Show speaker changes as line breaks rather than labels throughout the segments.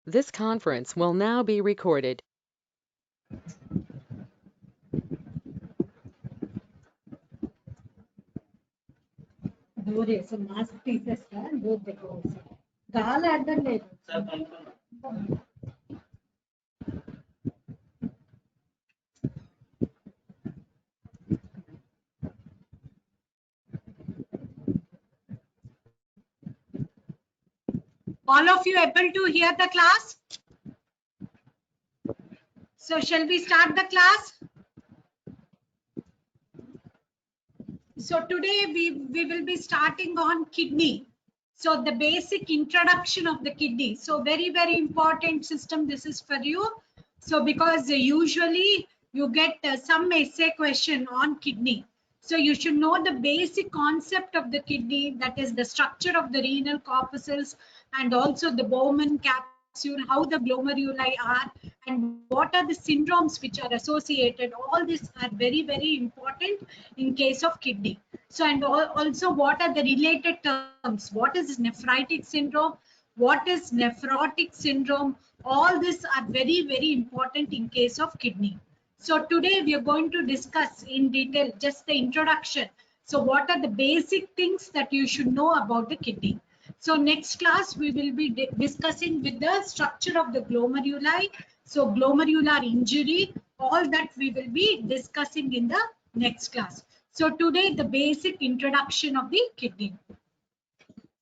This conference will now be recorded.
Door వేసి mask తీసేస్తా door దగ్గర గాలి అడ్డం లేదు. All of you able to hear the class? So shall we start the class? So today we will be starting on kidney. So the basic introduction of the kidney. So very important system this is for you. So because usually you get some essay question on kidney. So you should know the basic concept of the kidney, that is the structure of the renal corpuscles and also the Bowman capsule, how the glomeruli are and what are the syndromes which are associated. All these are very important in case of kidney. So and also what are the related terms, what is nephritic syndrome, what is nephrotic syndrome, all these are very important in case of kidney. So today we are going to discuss in detail just the introduction. So what are the basic things that you should know about the kidney. So next class we will be discussing with the structure of the glomeruli, so glomerular injury, all that we will be discussing in the next class. So today the basic introduction of the kidney.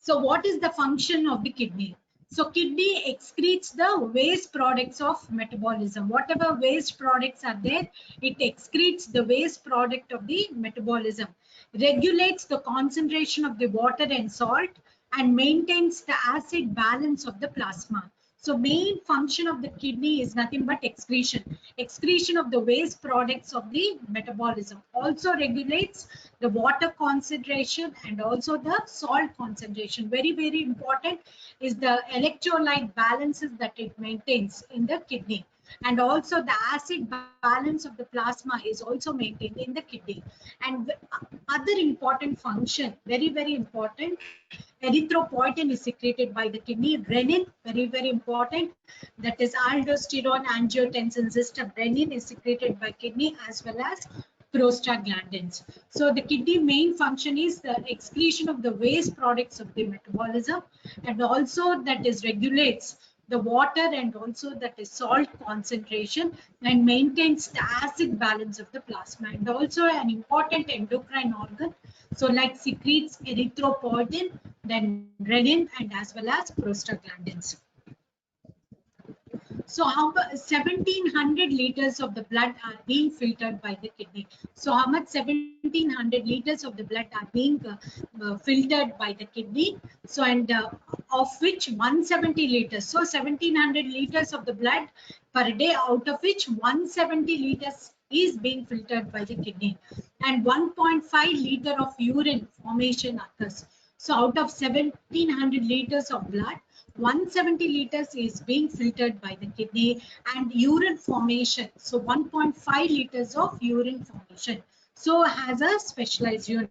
So what is the function of the kidney? So kidney excretes the waste products of metabolism. Whatever waste products are there, it excretes the waste product of the metabolism, regulates the concentration of the water and salt, and maintains the acid balance of the plasma. So main function of the kidney is nothing but excretion. Excretion of the waste products of the metabolism. Also regulates the water concentration and also the salt concentration. Very important is the electrolyte balances that it maintains in the kidney. And also the acid balance of the plasma is also maintained in the kidney. And other important function, very important, erythropoietin is secreted by the kidney. Renin, very important, that is aldosterone angiotensin system. Renin is secreted by kidney as well as prostaglandins. So the kidney main function is the excretion of the waste products of the metabolism, and also that is regulates the water and also that is salt concentration and maintains the acid balance of the plasma, and also an important endocrine organ. So like secretes erythropoietin, then renin, and as well as prostaglandins. So how 1700 liters of the blood are being filtered by the kidney. So how much 1700 liters of the blood are being filtered by the kidney. So and of which 170 liters. So 1700 liters of the blood per day, out of which 170 liters is being filtered by the kidney, and 1.5 liter of urine formation occurs. So out of 1700 liters of blood, 170 liters is being filtered by the kidney, and urine formation, so 1.5 liters of urine formation, so has a specialized unit.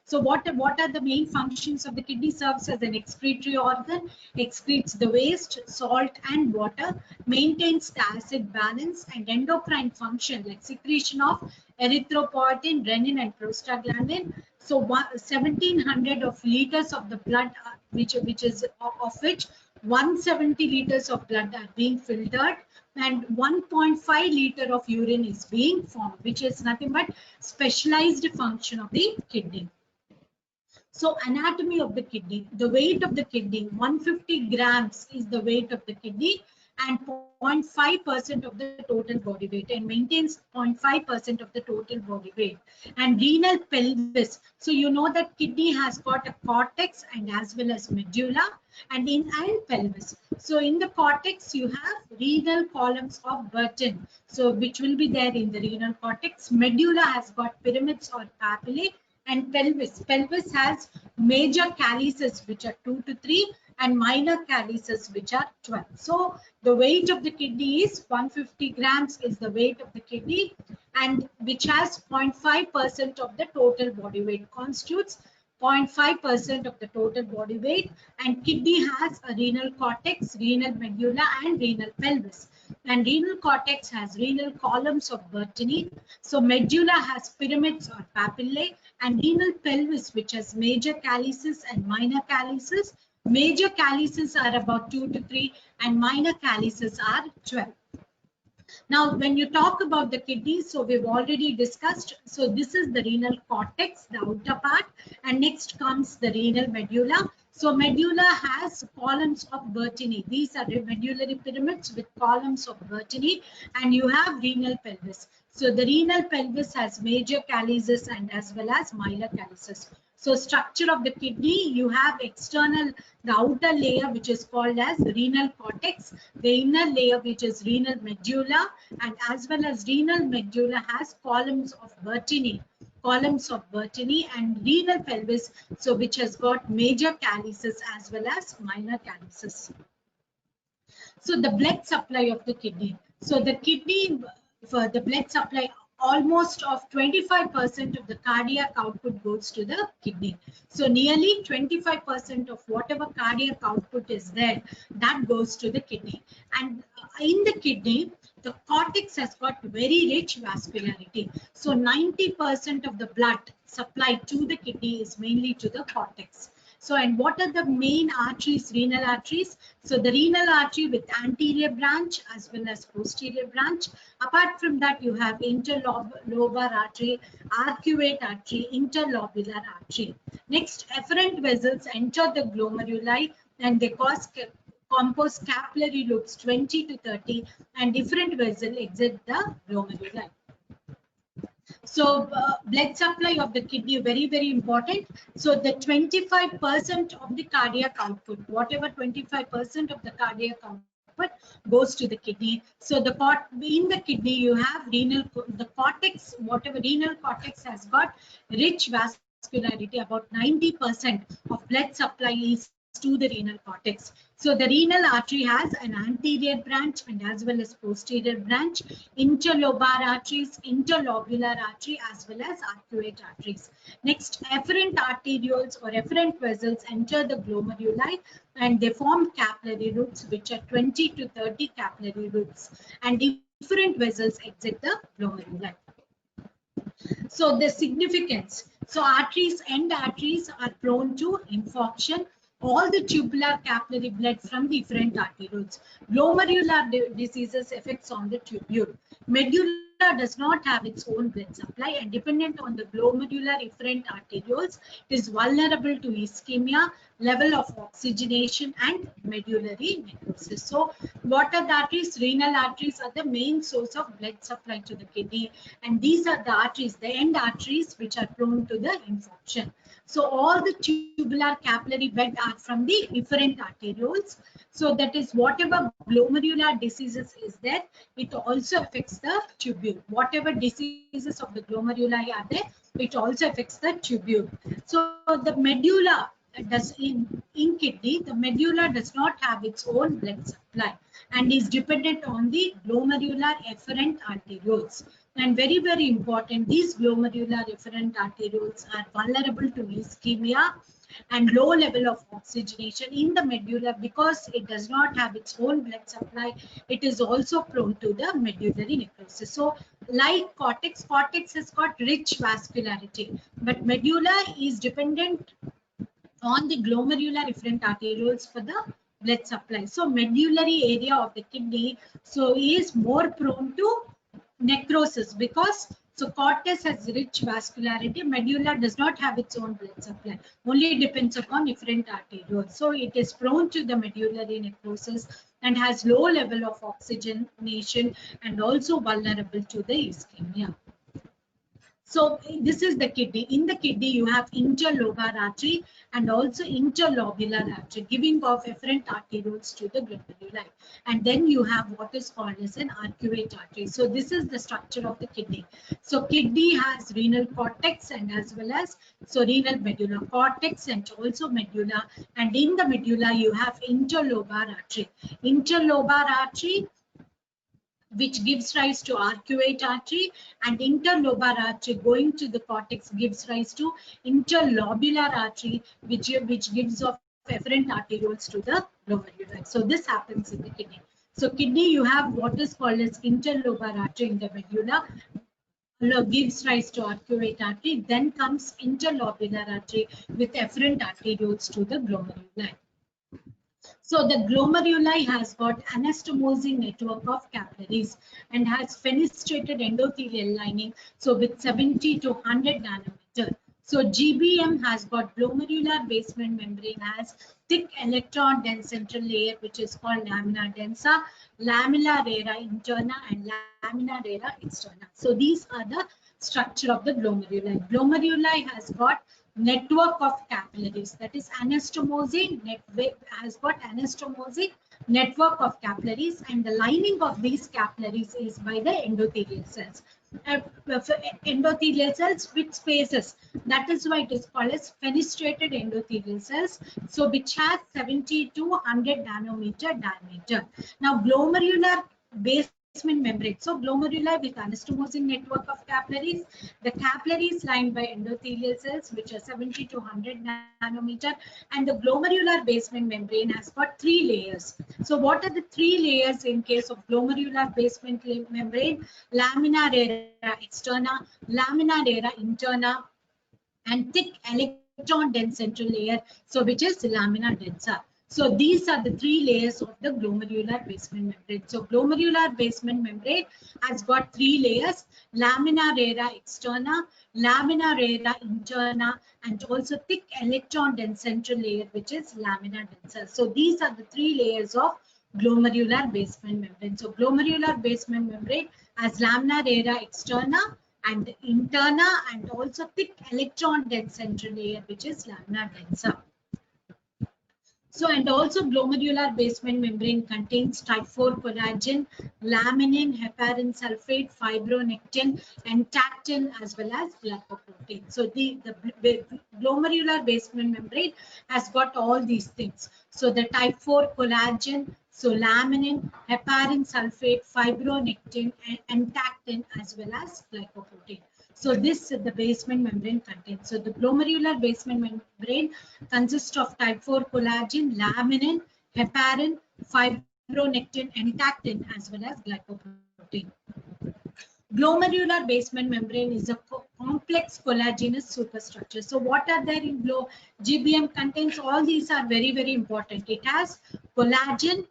So what are the main functions of the kidney? Serves as an excretory organ, excretes the waste, salt and water, maintains the acid balance, and endocrine function like secretion of erythropoietin, renin and prostaglandin. So 1700 of liters of the blood, which is of which 170 liters of blood are being filtered, and 1.5 liter of urine is being formed, which is nothing but specialized function of the kidney. So anatomy of the kidney, the weight of the kidney, 150 grams is the weight of the kidney, and 0.5% of the total body weight, and maintains 0.5% of the total body weight. And renal pelvis, so you know that kidney has got a cortex and as well as medulla, and pelvis. So in the cortex you have renal columns of Burton, so which will be there in the renal cortex. Medulla has got pyramids or papillae, and pelvis has major calyces which are 2 to 3 and minor calyces which are 12. So the weight of the kidney is 150 grams is the weight of the kidney, and which has 0.5% of the total body weight, constitutes 0.5% of the total body weight. And kidney has a renal cortex, renal medulla, and renal pelvis. And renal cortex has renal columns of Bertini. So medulla has pyramids or papillae, and renal pelvis, which has major calyces and minor calyces. Major calyces are about 2 to 3, and minor calyces are 12. Now, when you talk about the kidneys, so we've already discussed. So this is the renal cortex, the outer part, and next comes the renal medulla. So medulla has columns of Bertini. These are medullary pyramids with columns of Bertini, and you have renal pelvis. So the renal pelvis has major calyces and as well as minor calyces. So structure of the kidney, you have external, the outer layer, which is called as renal cortex, the inner layer, which is renal medulla, and as well as renal medulla has columns of Bertini, and renal pelvis, so which has got major calyces as well as minor calyces. So the blood supply of the kidney. So the kidney, for the blood supply, almost of 25% of the cardiac output goes to the kidney. So nearly 25% of whatever cardiac output is there, that goes to the kidney. And in the kidney, the cortex has got very rich vascularity. So 90% of the blood supplied to the kidney is mainly to the cortex. So, and what are the main arteries, renal arteries? So the renal artery with anterior branch as well as posterior branch. Apart from that, you have interlobar artery, arcuate artery, interlobular artery. Next, efferent vessels enter the glomeruli and they compose capillary loops 20 to 30, and different vessels exit the glomeruli. So blood supply of the kidney, very, very important. So the 25% of the cardiac output, whatever 25% of the cardiac output goes to the kidney. So in the kidney, you have the cortex, whatever renal cortex has got rich vascularity, about 90% of blood supply is to the renal cortex. So the renal artery has an anterior branch and as well as posterior branch, interlobar arteries, interlobular artery, as well as arcuate arteries. Next, efferent arterioles or efferent vessels enter the glomeruli and they form capillary roots, which are 20 to 30 capillary roots, and different vessels exit the glomeruli. So the significance. So arteries, end arteries are prone to infarction. All the tubular capillary blood from different arterioles. Glomerular diseases affects on the tubule. Medulla does not have its own blood supply and dependent on the glomerular efferent arterioles, it is vulnerable to ischemia, level of oxygenation and medullary necrosis. So what are the arteries? Renal arteries are the main source of blood supply to the kidney, and these are the arteries, the end arteries, which are prone to the infarction. So all the tubular capillary bed are from the efferent arterioles. So that is whatever glomerular diseases is there, it also affects the tubule. Whatever diseases of the glomeruli are there, it also affects the tubule. So the medulla does in kidney, the medulla does not have its own blood supply and is dependent on the glomerular efferent arterioles. And very, very important, these glomerular efferent arterioles are vulnerable to ischemia and low level of oxygenation in the medulla because it does not have its own blood supply. It is also prone to the medullary necrosis. So like cortex has got rich vascularity, but medulla is dependent on the glomerular efferent arterioles for the blood supply. So medullary area of the kidney so is more prone to necrosis because so cortex has rich vascularity, medulla does not have its own blood supply, only depends upon efferent arterioles. So it is prone to the medullary necrosis and has low level of oxygenation and also vulnerable to the ischemia. So this is the kidney. In the kidney, you have interlobar artery and also interlobular artery, giving off efferent arterioles to the glomeruli. And then you have what is called as an arcuate artery. So this is the structure of the kidney. So kidney has renal cortex and as well as renal medulla, cortex and also medulla. And in the medulla, you have interlobar artery. Interlobar artery which gives rise to arcuate artery, and interlobar artery going to the cortex gives rise to interlobular artery, which gives off efferent arterioles to the glomeruli. So this happens in the kidney. So kidney, you have what is called as interlobar artery in the medulla, gives rise to arcuate artery, then comes interlobular artery with efferent arterioles to the glomeruli. So the glomeruli has got anastomosing network of capillaries and has fenestrated endothelial lining, so with 70 to 100 nanometer. So GBM has got glomerular basement membrane, has thick electron dense central layer which is called lamina densa, lamina rara interna and lamina rara externa. So these are the structure of the glomeruli. Glomeruli has got network of capillaries, that is anastomosing has got anastomosing network of capillaries, and the lining of these capillaries is by the endothelial cells. Endothelial cells with spaces, that is why it is called as fenestrated endothelial cells, so which has 70 to 100 nanometer diameter. Now glomerular basement membrane, so glomeruli with anastomosing network of capillaries, the capillaries lined by endothelial cells which are 70 to 100 nanometer, and the glomerular basement membrane has got 3 layers. So what are the 3 layers in case of glomerular basement membrane? Lamina rara externa, lamina rara interna, and thick electron dense central layer, so which is lamina densa. So these are the 3 layers of the glomerular basement membrane. So glomerular basement membrane has got 3 layers: lamina rara externa, lamina rara interna, and also thick electron dense central layer which is lamina densa. So these are the 3 layers of glomerular basement membrane. So glomerular basement membrane has lamina rara externa and interna, and also thick electron dense central layer which is lamina densa. So, and also glomerular basement membrane contains type 4 collagen, laminin, heparin sulfate, fibronectin, and tactin, as well as glycoprotein. So the glomerular basement membrane has got all these things. So the type 4 collagen, so laminin, heparin sulfate, fibronectin, and tactin, as well as glycoprotein. So this the basement membrane contains. So the glomerular basement membrane consists of type 4 collagen, laminin, heparin, fibronectin, and tactin, as well as glycoprotein. Glomerular basement membrane is a complex collagenous superstructure. So what are there in GBM contains? All these are very, very important. It has collagen,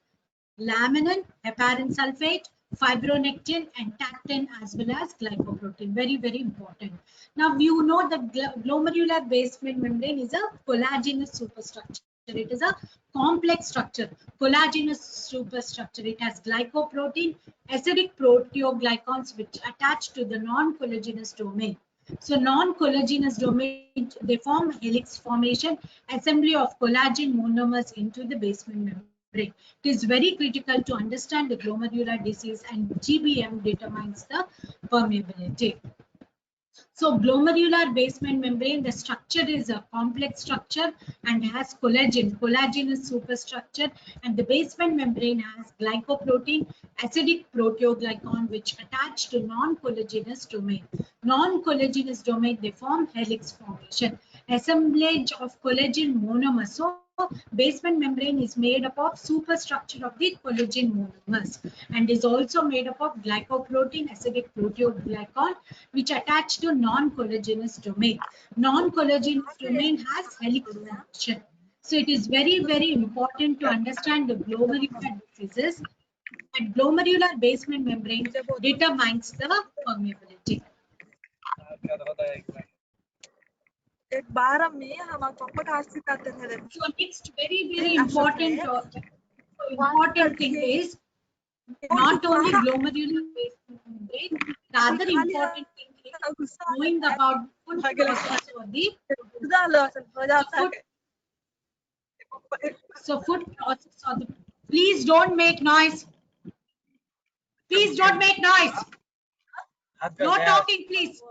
laminin, heparin sulfate, fibronectin, and tactin, as well as glycoprotein. Very, very important. Now you know the glomerular basement membrane is a collagenous superstructure. It is a complex structure, collagenous superstructure. It has glycoprotein, acidic proteoglycans which attach to the non-collagenous domain. So non-collagenous domain, they form helix formation, assembly of collagen monomers into the basement membrane. It is very critical to understand the glomerular disease, and GBM determines the permeability. So glomerular basement membrane, the structure is a complex structure and has collagenous superstructure, and the basement membrane has glycoprotein, acidic proteoglycan which attach to non-collagenous domain. Non-collagenous domain, they form helix formation, assemblage of collagen monomers. So basement membrane is made up of superstructure of the collagen monomers and is also made up of glycoprotein, acidic proteoglycan which attach to non-collagenous domain. Non-collagenous domain has helix formation. So it is very, very important to understand the glomerular diseases, and glomerular basement membrane determines the permeability.
एक 12 में हम पॉपट हाथ सिखाते थे.
So next very important thing is not only glomerular basement membrane, the other important thing is knowing about food process or the food process or the. Please don't make noise. Please don't make noise. No talking, please.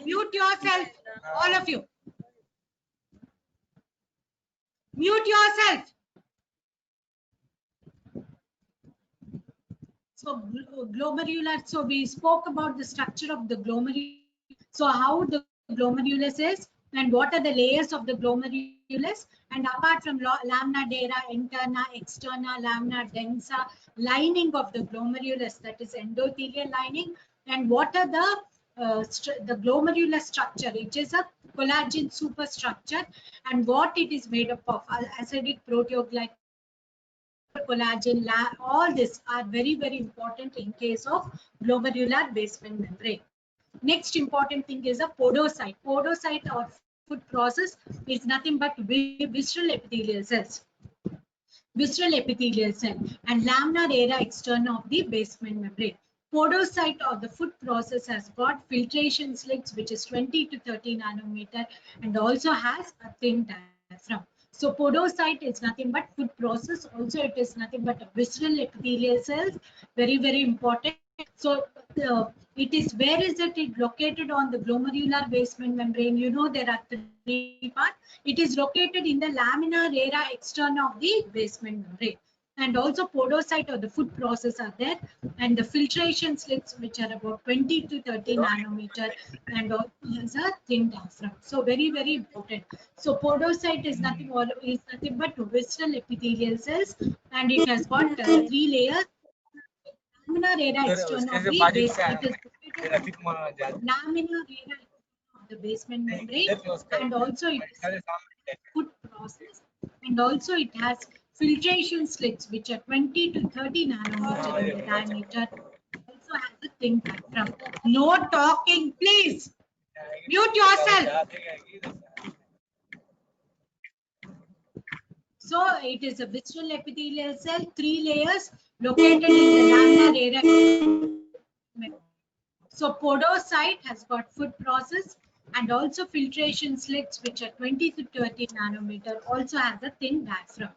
Mute yourself, all of you. Mute yourself. So glomerular, so we spoke about the structure of the glomerulus. So how the glomerulus is and what are the layers of the glomerulus, and apart from lamina dura, interna, externa, lamina densa, lining of the glomerulus, that is endothelial lining, and what are the glomerular structure. It is a collagen superstructure, and what it is made up of, acidic proteoglycan, collagen, all this are very, very important in case of glomerular basement membrane. Next important thing is a podocyte. Podocyte or food process is nothing but visceral epithelial cells. Visceral epithelial cell and laminar area externa of the basement membrane. Podocyte of the food process has got filtration slits which is 20 to 30 nanometer and also has a thin diaphragm. So podocyte is nothing but food process. Also, it is nothing but visceral epithelial cells. Very, very important. So it is, where is it located on the glomerular basement membrane? You know there are three parts. It is located in the laminar area externa of the basement membrane. And also podocyte or the food process are there, and the filtration slits which are about 20 to 30 nanometer and also has a thin diaphragm. So very, very important. So podocyte is nothing but visceral epithelial cells, and it has got 3 layers. Laminar area externa of the base, it is laminar area of the basement membrane, and also it is food process, and also it has filtration slits which are 20 to 30 nanometer in the diameter. Also has a thin diaphragm. No talking, please. Mute yourself. So it is a visceral epithelial cell, 3 layers located in the laminar area. So podocyte has got food process and also filtration slits which are 20 to 30 nanometer, also has a thin diaphragm.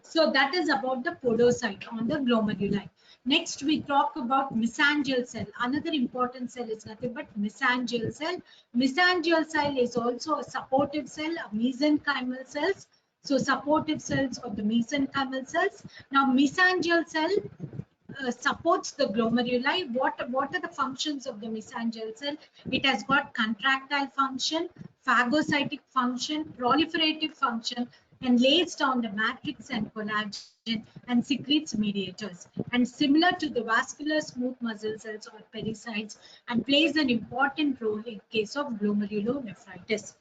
So that is about the podocyte on the glomeruli. Next we talk about mesangial cell. Another important cell is nothing but mesangial cell. Mesangial cell is also a supportive cell, a mesenchymal cells. So supportive cells of the mesenchymal cells. Now mesangial cell supports the glomeruli. What are the functions of the mesangial cell? It has got contractile function, phagocytic function, proliferative function, and lays down the matrix and collagen and secretes mediators. And similar to the vascular smooth muscle cells or pericytes, and plays an important role in case of glomerulonephritis.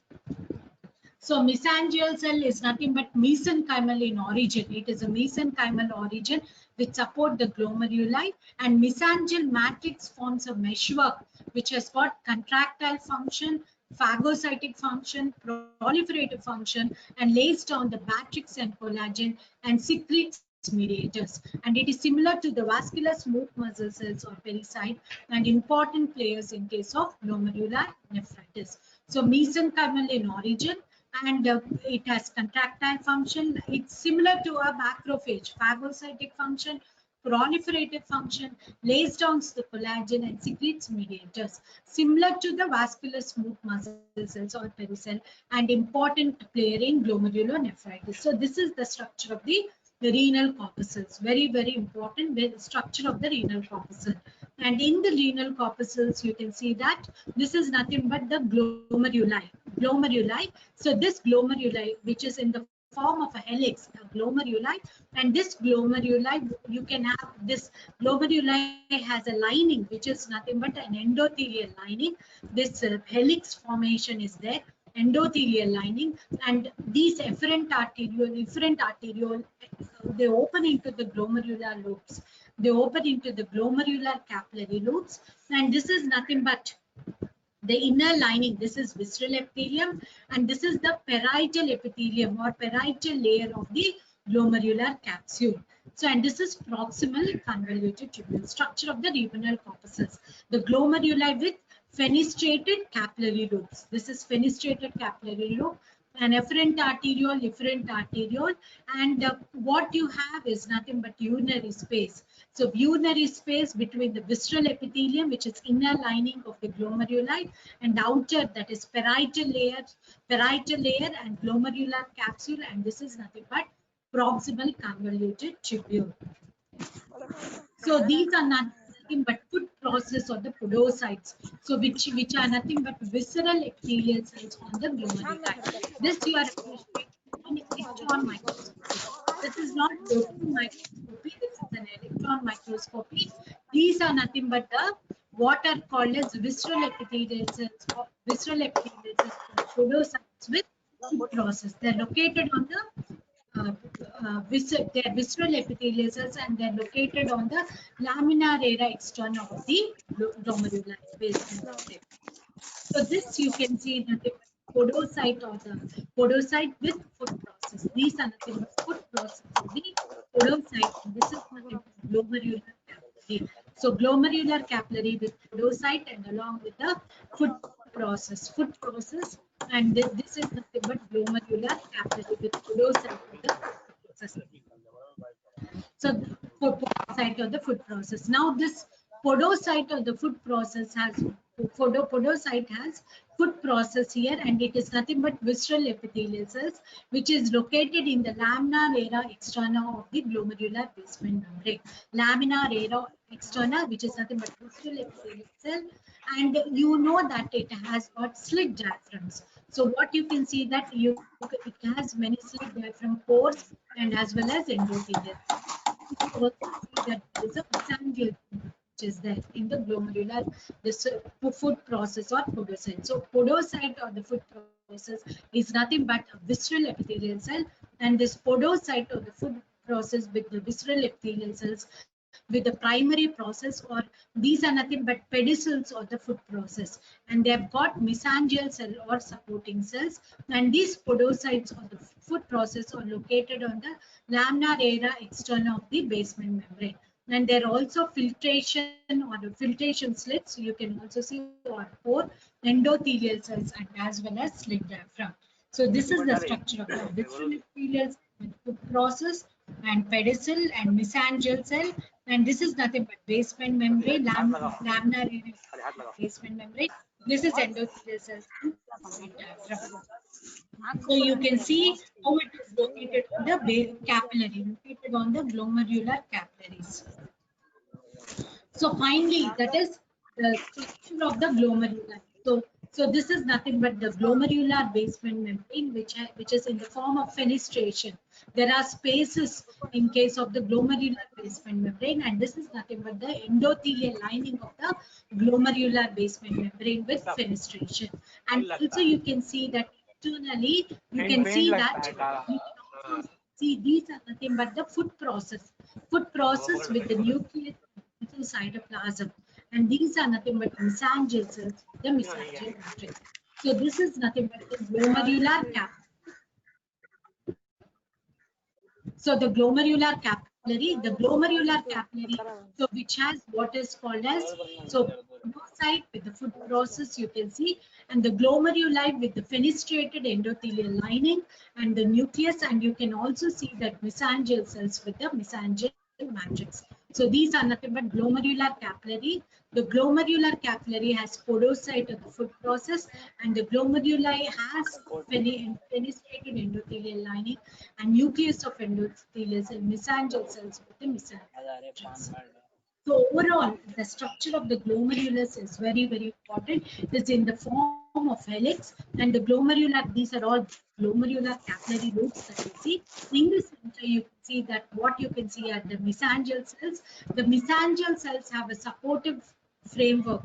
So mesangial cell is nothing but mesenchymal in origin. It is a mesenchymal origin which support the glomeruli, and mesangial matrix forms a meshwork which has got contractile function, phagocytic function, proliferative function, and lays down the matrix and collagen and secretes mediators. And it is similar to the vascular smooth muscle cells or pericyte, and important players in case of glomerular nephritis. So mesenchymal in origin, and it has contractile function. It's similar to a macrophage, phagocytic function, proliferative function, lays down the collagen and secretes mediators, similar to the vascular smooth muscle cells or pericell, and important player in glomerulonephritis. So this is the structure of the renal corpuscles. Very, very important, the structure of the renal corpuscle. And in the renal corpuscles, you can see that this is nothing but the glomeruli. So this glomeruli, which is in the form of a helix, a glomeruli, and this glomeruli, you can have this glomeruli has a lining which is nothing but an endothelial lining. This helix formation is there, endothelial lining, and these efferent arteriole, they open into the glomerular loops. They open into the glomerular capillary loops, and this is nothing but the inner lining. This is visceral epithelium, and this is the parietal epithelium or parietal layer of the glomerular capsule. So, and this is proximal convoluted tubule, structure of the renal corpuscles. The glomeruli with fenestrated capillary loops. This is fenestrated capillary loop, an efferent arteriole, and what you have is nothing but urinary space. So urinary space between the visceral epithelium, which is inner lining of the glomeruli, and outer, that is parietal layer and glomerular capsule, and this is nothing but proximal convoluted tubule. So these are nothing but food process or the podocytes. So which are nothing but visceral epithelial cells on the glomeruli. This you are appreciating in electron microscopy. This is not protein microscopy. This is an electron microscopy. These are nothing but the what are called as visceral epithelial cells or visceral epithelial cells or podocytes with food process. They're located on the they're visceral epithelial cells and they're located on the laminar area externa of the glomerular basement membrane. So this you can see that the podocyte or the podocyte with food process. These are nothing but food process of the podocyte. And this is nothing but glomerular capillary. So glomerular capillary with podocyte and along with the food process, and this is nothing but glomerular capillary with podocyte with the process. So the podocyte or the food process. Now this podocyte or the food process has podocyte has food process here, and it is nothing but visceral epithelial cells which is located in the laminar area externa of the glomerular basement membrane. Laminar area externa, which is nothing but visceral epithelial cell, and you know that it has got slit diaphragms. So what you can see that it has many slit diaphragm pores and as well as endothelial. You can also see that there is a mesangial which is there in the glomerular this food process or podocyte. So podocyte or the food process is nothing but a visceral epithelial cell, and this podocyte or the food process with the visceral epithelial cells with the primary process, or these are nothing but pedicels or the food process, and they have got mesangial cell or supporting cells, and these podocytes or the food process are located on the laminar area externa of the basement membrane. And there are also filtration or the filtration slits you can also see, or four endothelial cells and as well as slit diaphragm. So this is the structure of the visceral epithelial food process and pedicel and mesangial cell, and this is nothing but basement membrane, laminar area basement membrane. This is endothelial cells and slit diaphragm. So you can see how it is located on the capillary, located on the glomerular capillaries. So finally, that is the structure of the glomerular. So this is nothing but the glomerular basement membrane, which is in the form of fenestration. There are spaces in case of the glomerular basement membrane, and this is nothing but the endothelial lining of the glomerular basement membrane with fenestration. And also you can see that internally, you can see that you can also see these are nothing but the food process with the nucleus cytoplasm, and these are nothing but mesangial cells, the mesangial matrix. So this is nothing but the glomerular cap. So the glomerular capillary, so which has what is called as podocyte with the food process you can see, and the glomeruli with the fenestrated endothelial lining and the nucleus, and you can also see that mesangial cells with the mesangial matrix. So these are nothing but glomerular capillary. The glomerular capillary has podocyte of the food process, and the glomeruli has fenestrated endothelial lining and nucleus of endothelial cell, mesangial cells with the mesangial matrix. So overall, the structure of the glomerulus is very, very important. It is in the form of helix, and the glomerular, these are all glomerular capillary roots that you see. In the center, you can see that what you can see are the mesangial cells. The mesangial cells have a supportive framework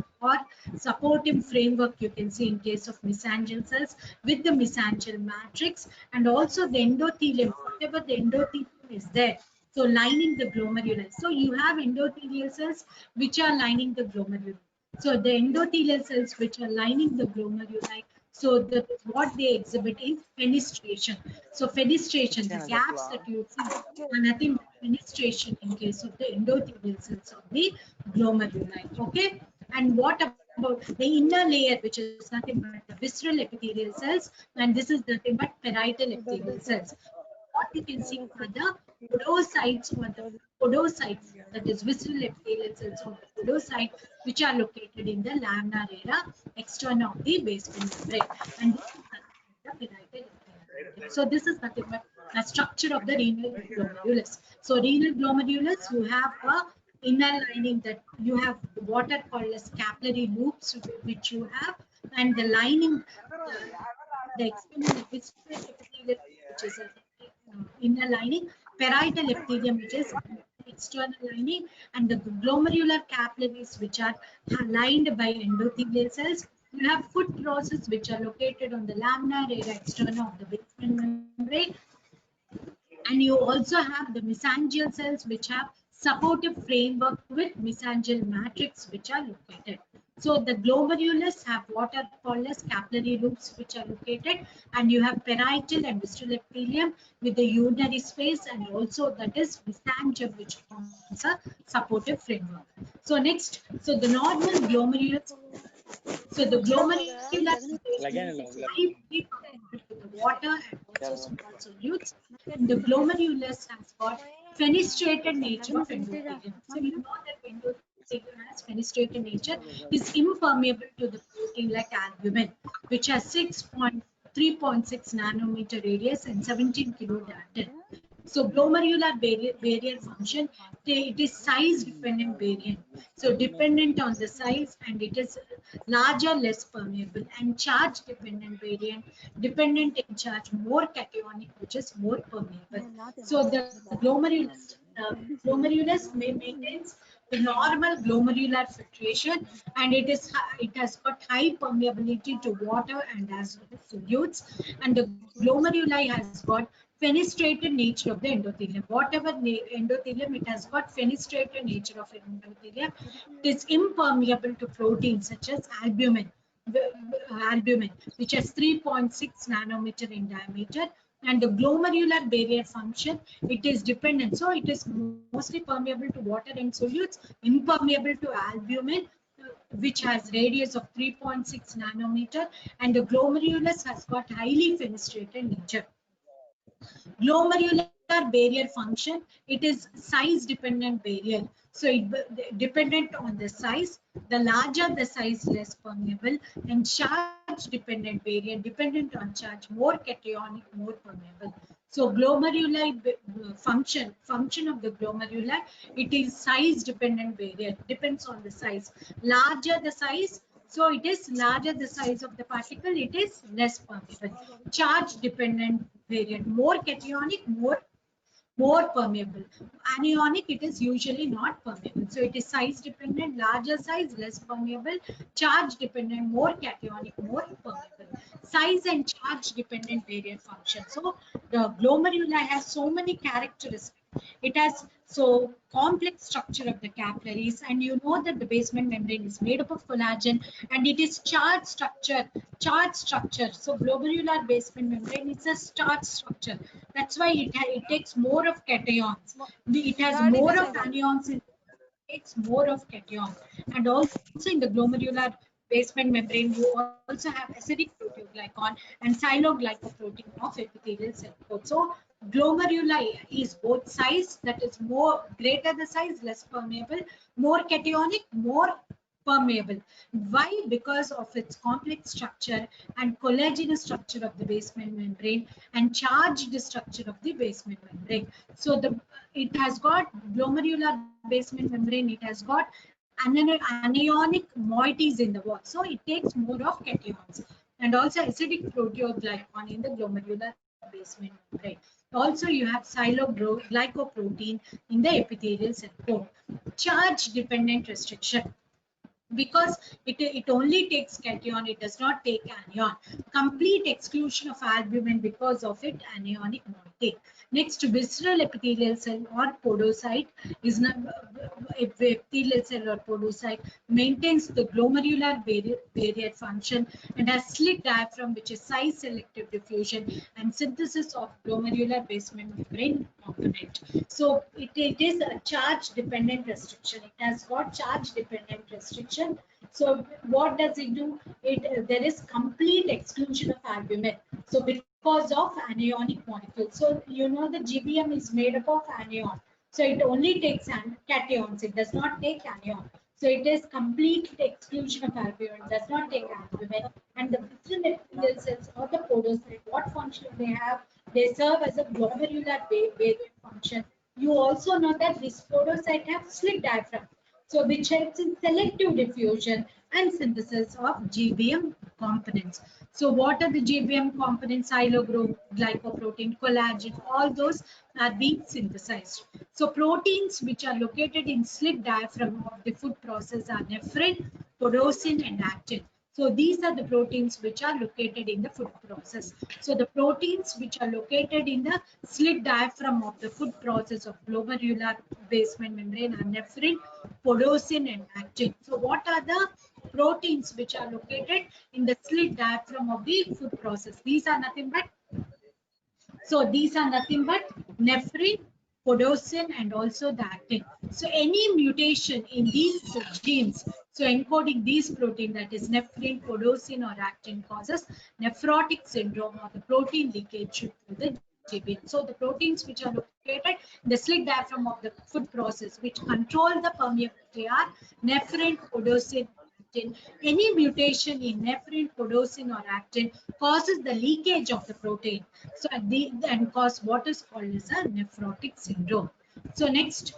you can see in case of mesangial cells with the mesangial matrix, and also the endothelium, whatever the endothelium is there. So lining the glomeruli. So you have endothelial cells which are lining the glomeruli. So the endothelial cells which are lining the glomeruli, so what they exhibit is fenestration. So fenestration, the gaps that you see are nothing but fenestration in case of the endothelial cells of the glomeruli. Okay, and what about the inner layer, which is nothing but the visceral epithelial cells, and this is nothing but parietal epithelial cells. What you can see are the podocytes that is visceral epithelial cells or the podocyte, which are located in the laminar area externa of the basement membrane, and this is the parietal epithelial. So this is nothing but the structure of the renal glomerulus. So renal glomerulus, you have a inner lining that you have what are called as capillary loops, which you have, and the lining, the external epithelial, which is a inner lining, parietal epithelium, which is external lining, and the glomerular capillaries, which are lined by endothelial cells. You have foot processes, which are located on the laminar area externa of the basement membrane, and you also have the mesangial cells, which have supportive framework with mesangial matrix, which are located. So the glomerulus have what are called as capillary loops, which are located, and you have parietal and distal epithelium with the urinary space, and also that is mesangium, which forms a supportive framework. So next, so the normal glomerulus, so the glomerular is highly permeable to the water and also small solutes. And the glomerulus has got fenestrated nature of endothelium. So you know that endothelium has fenestrated nature, is impermeable to the protein like albumin, which has 3.6 nanometer radius and 17 kilodalton. So glomerular barrier function, it is size dependent variant. So dependent on the size, and it is larger, less permeable, and charge dependent variant, dependent in charge, more cationic, which is more permeable. So the glomerulus maintains the normal glomerular filtration, and it has got high permeability to water and as well as solutes, and the glomeruli has got fenestrated nature of the endothelium. Whatever endothelium, it has got fenestrated nature of endothelium. It is impermeable to proteins such as albumin, which has 3.6 nanometer in diameter, and the glomerular barrier function, it is dependent. So it is mostly permeable to water and solutes, impermeable to albumin, which has radius of 3.6 nanometer, and the glomerulus has got highly fenestrated nature. Glomerular barrier function, it is size dependent barrier. So it dependent on the size, the larger the size, less permeable, and charge dependent variant, dependent on charge, more cationic, more permeable. So glomerular function of the glomeruli, it is size dependent variant, depends on the size. Larger the size, so it is larger the size of the particle, it is less permeable. Charge dependent variant, more cationic, more permeable. Anionic, it is usually not permeable. So it is size dependent, larger size, less permeable. Charge dependent, more cationic, more permeable. Size and charge dependent variant function. So the glomeruli has so many characteristics. It has so complex structure of the capillaries, and you know that the basement membrane is made up of collagen, and it is charged structure. So glomerular basement membrane is a starch structure. That's why it takes more of cations. It has more of anions. It takes more of cations. And also in the glomerular basement membrane, you also have acidic proteoglycan and siloglycoprotein of epithelial cell coat. So glomeruli is both size, that is more greater the size, less permeable, more cationic, more permeable. Why? Because of its complex structure and collagenous structure of the basement membrane and charged structure of the basement membrane. So it has got glomerular basement membrane, it has got anionic moieties in the wall. So it takes more of cations, and also acidic proteoglycan in the glomerular basement membrane. Also, you have siloglycoprotein in the epithelial cell coat. Charge dependent restriction, because it only takes cation, it does not take anion. Complete exclusion of albumin because of its anionic moiety. Next, visceral epithelial cell or podocyte is not epithelial cell or podocyte maintains the glomerular barrier function and has slit diaphragm, which is size selective diffusion and synthesis of glomerular basement membrane component. So it is a charge dependent restriction. It has got charge dependent restriction. So what does it do? There is complete exclusion of albumin. So because of anionic molecules. So you know the GBM is made up of anion. So it only takes cations. It does not take anion. So it is complete exclusion of albumin. It does not take albumin. And the visceral epithelial cells or the podocyte, what function they have? They serve as a glomerular barrier function. You also know that this podocyte have slit diaphragm, so which helps in selective diffusion and synthesis of GBM components. So what are the GBM components? Hyalogroup, glycoprotein, collagen, all those are being synthesized. So proteins which are located in slit diaphragm of the food process are nephrin, podosin, and actin. So these are the proteins which are located in the food process. So the proteins which are located in the slit diaphragm of the food process of glomerular basement membrane are nephrin, podosin, and actin. So what are the proteins which are located in the slit diaphragm of the food process? These are nothing but nephrin, podosin, and also the actin. So any mutation in these genes, so encoding these protein, that is nephrin, podosin, or actin, causes nephrotic syndrome or the protein leakage through the GBM. So the proteins which are located in the slit diaphragm of the food process, which control the permeability, are nephrin, podosin, actin. Any mutation in nephrin, podosin, or actin causes the leakage of the protein. So and cause what is called as a nephrotic syndrome. So next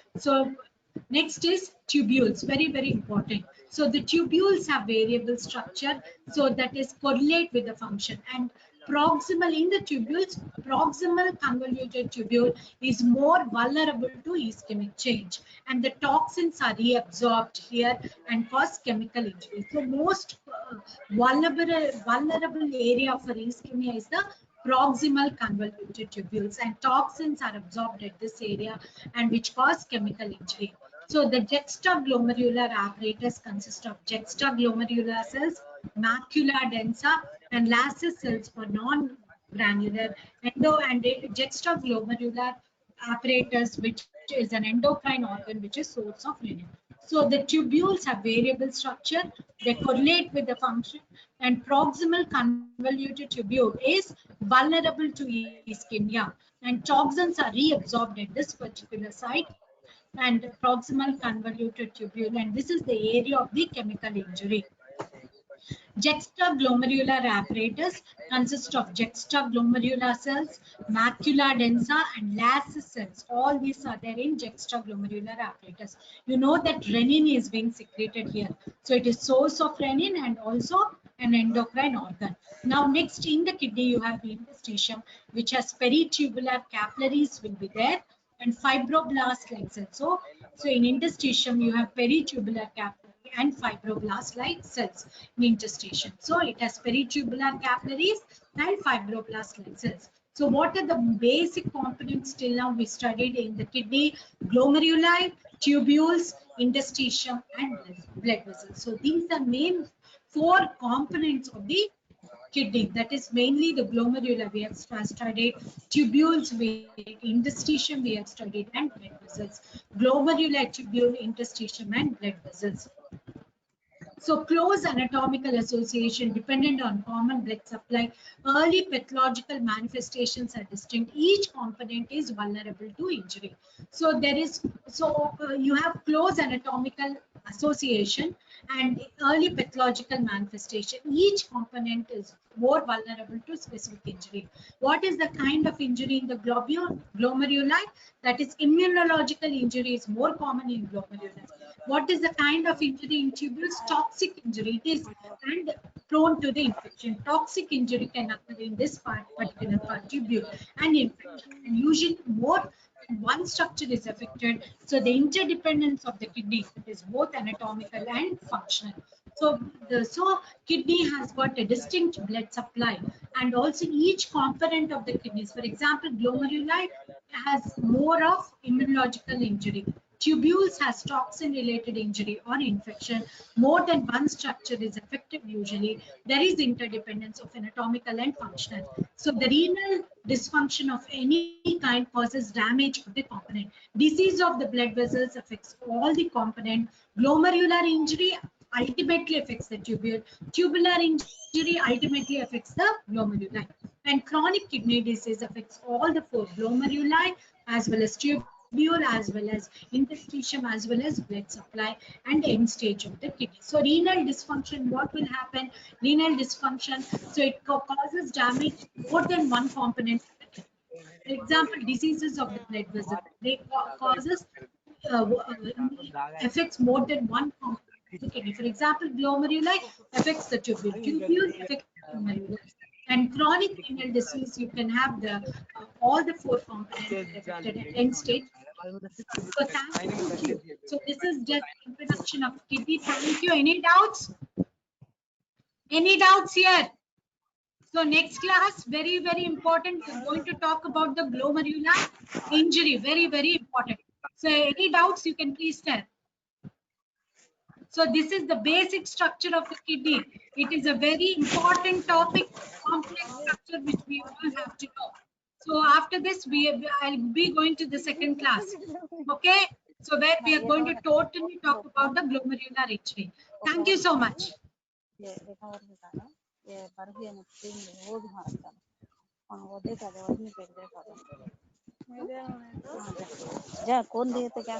is tubules, very important. So the tubules have variable structure, so that is correlate with the function. And proximal in the tubules, proximal convoluted tubule is more vulnerable to ischemic change, and the toxins are reabsorbed here and cause chemical injury. So most vulnerable area for ischemia is the proximal convoluted tubules, and toxins are absorbed at this area and which cause chemical injury. So the juxtaglomerular apparatus consists of juxtaglomerular cells, macula densa, and Lassus cells for non-granular and juxtaglomerular apparatus, which is an endocrine organ, which is source of renin. So the tubules have variable structure, they correlate with the function, and proximal convoluted tubule is vulnerable to ischemia, and toxins are reabsorbed at this particular site and proximal convoluted tubule, and this is the area of the chemical injury. Juxtaglomerular apparatus consists of juxtaglomerular cells, macula densa, and Lassus cells. All these are there in juxtaglomerular apparatus. You know that renin is being secreted here. So it is source of renin and also an endocrine organ. Now next in the kidney you have the interstitium, which has peritubular capillaries will be there, and fibroblast like cells. So in interstitium you have peritubular capillary and fibroblast like cells in interstitium. So it has peritubular capillaries and fibroblast like cells. So what are the basic components till now we studied in the kidney? Glomeruli, tubules, interstitium, and blood vessels. So these are main 4 components of the kidney. That is mainly the glomeruli we have studied, tubules, interstitium we have studied, and blood vessels. Glomeruli, tubule, interstitium, and blood vessels. So close anatomical association dependent on common blood supply. Early pathological manifestations are distinct. Each component is vulnerable to injury. So you have close anatomical association and early pathological manifestation. Each component is more vulnerable to specific injury. What is the kind of injury in the glomeruli? That is immunological injury is more common in glomeruli. What is the kind of injury in tubules? Toxic injury. It is and prone to the infection. Toxic injury can occur in this particular part, tubule, and infection. And usually more than one structure is affected. So the interdependence of the kidney is both anatomical and functional. So kidney has got a distinct blood supply, and also each component of the kidneys. For example, glomeruli has more of immunological injury. Tubules has toxin-related injury or infection. More than one structure is affected usually. There is interdependence of anatomical and functional. So the renal dysfunction of any kind causes damage of the component. Disease of the blood vessels affects all the component. Glomerular injury ultimately affects the tubule. Tubular injury ultimately affects the glomeruli. And chronic kidney disease affects all the 4 glomeruli as well as tubule, as well as interstitium, as well as blood supply and end stage of the kidney. So renal dysfunction, what will happen? Renal dysfunction, so it causes damage more than one component. For example, diseases of the blood vessel. They causes affects more than one component of the kidney. For example, glomeruli affects the tubule, tubule affects the glomeruli. And chronic renal disease, you can have the all the four components affected at end stage. So thank you. So this is just introduction of kidney. Thank you. Any doubts? Any doubts here? So next class, very, very important. We're going to talk about the glomerular injury. Very, very important. So any doubts, you can please tell. So this is the basic structure of the kidney. It is a very important topic, complex structure, which we all have to know. So after this, I'll be going to the second class. Okay. So where we are going to totally talk about the glomerular injury. Thank you so much.
जा कौन दिए थे क्या